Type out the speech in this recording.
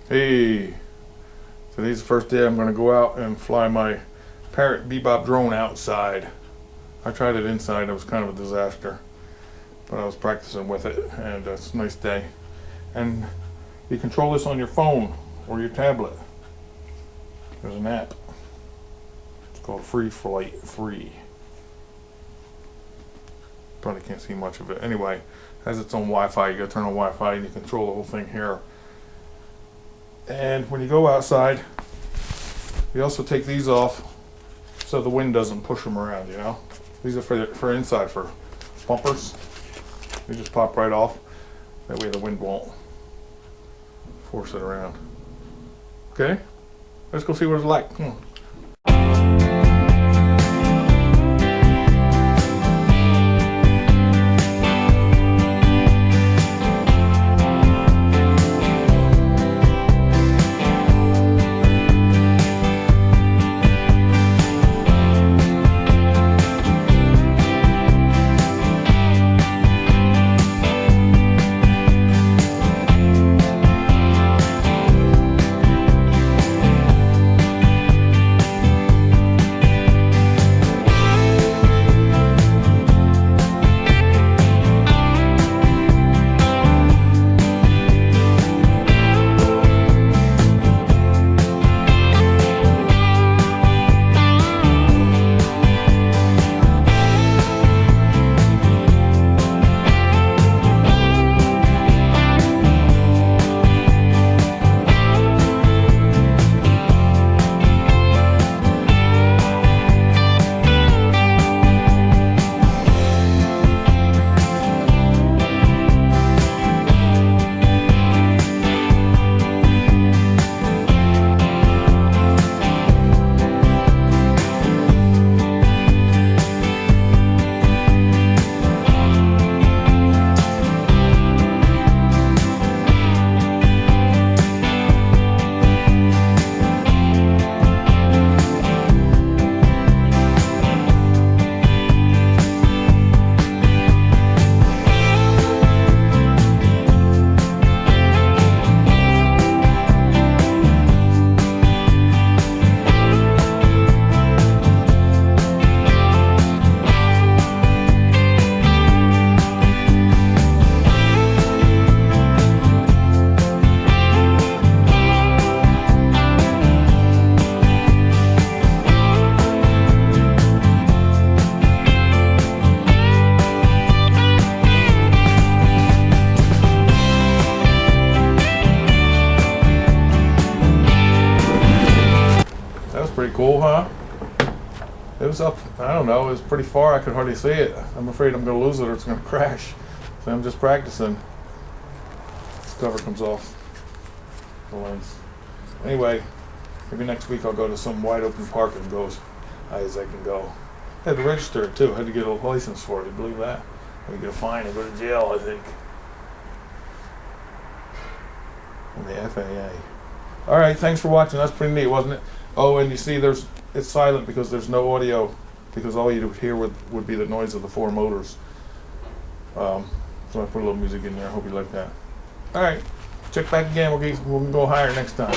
Hey, today's the first day I'm going to go out and fly my Parrot Bebop drone outside. I tried it inside, it was kind of a disaster, but I was practicing with it, and it's a nice day. And you control this on your phone or your tablet. There's an app. It's called Free Flight Free. Probably can't see much of it. Anyway, it has its own Wi-Fi. You gotta turn on Wi-Fi and you control the whole thing here. And when you go outside, you also take these off so the wind doesn't push them around, you know. These are for inside, for bumpers. You just pop right off. That way the wind won't force it around. Okay? Let's go see what it's like. Come on. Pretty cool, huh? It was up, I don't know, it was pretty far, I could hardly see it. I'm afraid I'm going to lose it or it's going to crash. So I'm just practicing. This cover comes off the lens. Anyway, maybe next week I'll go to some wide open park and go as high as I can go. I had to register it too, I had to get a license for it, you believe that? I had to get a fine and go to jail, I think. And the FAA. Alright, thanks for watching, that's pretty neat, wasn't it? Oh, and you see it's silent because there's no audio, because all you'd hear would be the noise of the four motors. So I put a little music in there, I hope you like that. Alright, check back again, we'll go higher next time.